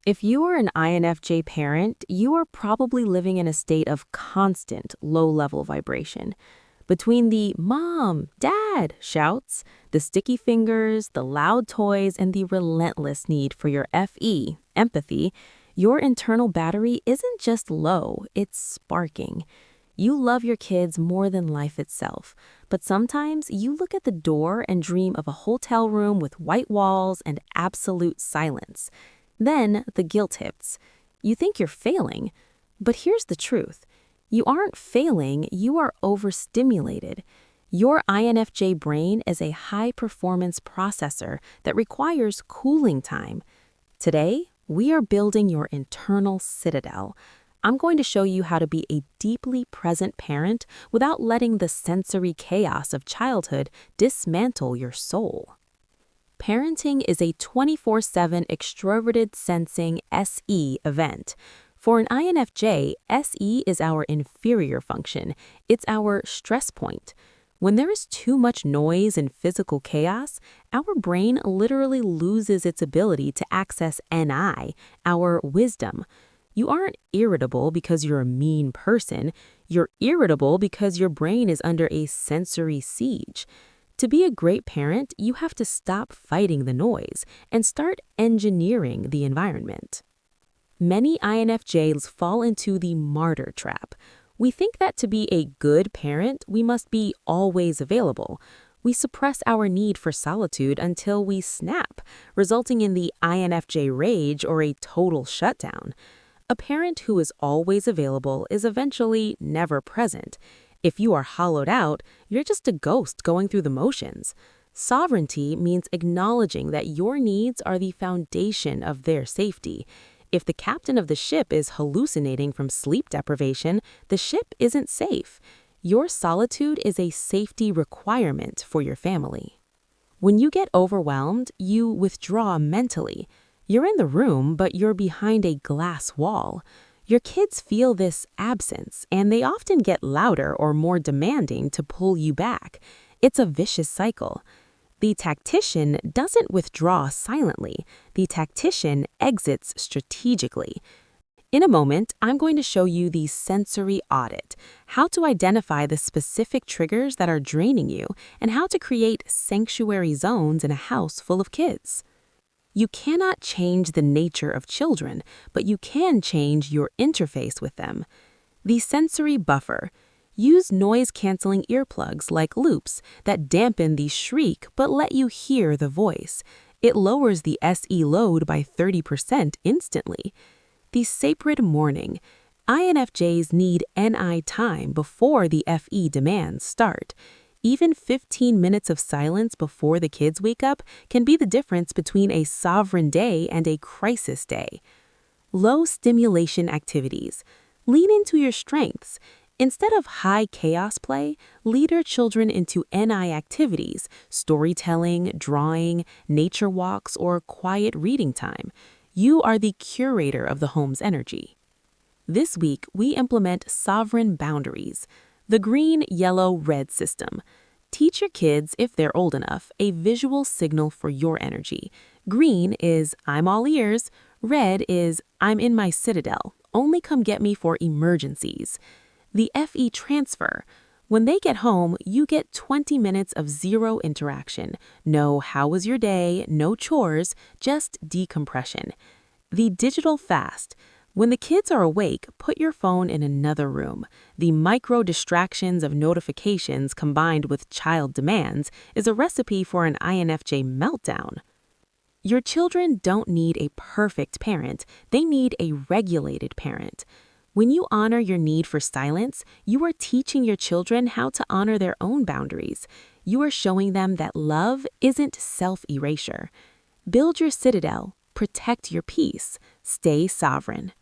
If you are an INFJ parent, you are probably living in a state of constant low-level vibration. Between the "Mom, Dad" shouts, the sticky fingers, the loud toys, and the relentless need for your empathy, your internal battery isn't just low, it's sparking. You love your kids more than life itself, but sometimes you look at the door and dream of a hotel room with white walls and absolute silence. Then the guilt hits. You think you're failing, but here's the truth. You aren't failing, you are overstimulated. Your INFJ brain is a high-performance processor that requires cooling time. Today, we are building your internal citadel. I'm going to show you how to be a deeply present parent without letting the sensory chaos of childhood dismantle your soul. Parenting is a 24/7 extroverted sensing SE event. For an INFJ, SE is our inferior function. It's our stress point. When there is too much noise and physical chaos, our brain literally loses its ability to access NI, our wisdom. You aren't irritable because you're a mean person. You're irritable because your brain is under a sensory siege. To be a great parent, you have to stop fighting the noise and start engineering the environment. Many INFJs fall into the martyr trap. We think that to be a good parent, we must be always available. We suppress our need for solitude until we snap, resulting in the INFJ rage or a total shutdown. A parent who is always available is eventually never present. If you are hollowed out, you're just a ghost going through the motions. Sovereignty means acknowledging that your needs are the foundation of their safety. If the captain of the ship is hallucinating from sleep deprivation, the ship isn't safe. Your solitude is a safety requirement for your family. When you get overwhelmed, you withdraw mentally. You're in the room, but you're behind a glass wall. Your kids feel this absence, and they often get louder or more demanding to pull you back. It's a vicious cycle. The tactician doesn't withdraw silently. The tactician exits strategically. In a moment, I'm going to show you the sensory audit, how to identify the specific triggers that are draining you, and how to create sanctuary zones in a house full of kids. You cannot change the nature of children, but you can change your interface with them. The sensory buffer. Use noise-canceling earplugs like loops that dampen the shriek but let you hear the voice. It lowers the SE load by 30% instantly. The sacred morning. INFJs need NI time before the FE demands start. Even 15 minutes of silence before the kids wake up can be the difference between a sovereign day and a crisis day. Low stimulation activities. Lean into your strengths. Instead of high chaos play, lead your children into NI activities, storytelling, drawing, nature walks, or quiet reading time. You are the curator of the home's energy. This week, we implement sovereign boundaries. The green, yellow, red system. Teach your kids, if they're old enough, a visual signal for your energy. Green is "I'm all ears." Red is "I'm in my citadel. Only come get me for emergencies." The FE transfer. When they get home, you get 20 minutes of zero interaction. No "how was your day?" No chores, just decompression. The digital fast. When the kids are awake, put your phone in another room. The micro distractions of notifications combined with child demands is a recipe for an INFJ meltdown. Your children don't need a perfect parent, they need a regulated parent. When you honor your need for silence, you are teaching your children how to honor their own boundaries. You are showing them that love isn't self-erasure. Build your citadel, protect your peace, stay sovereign.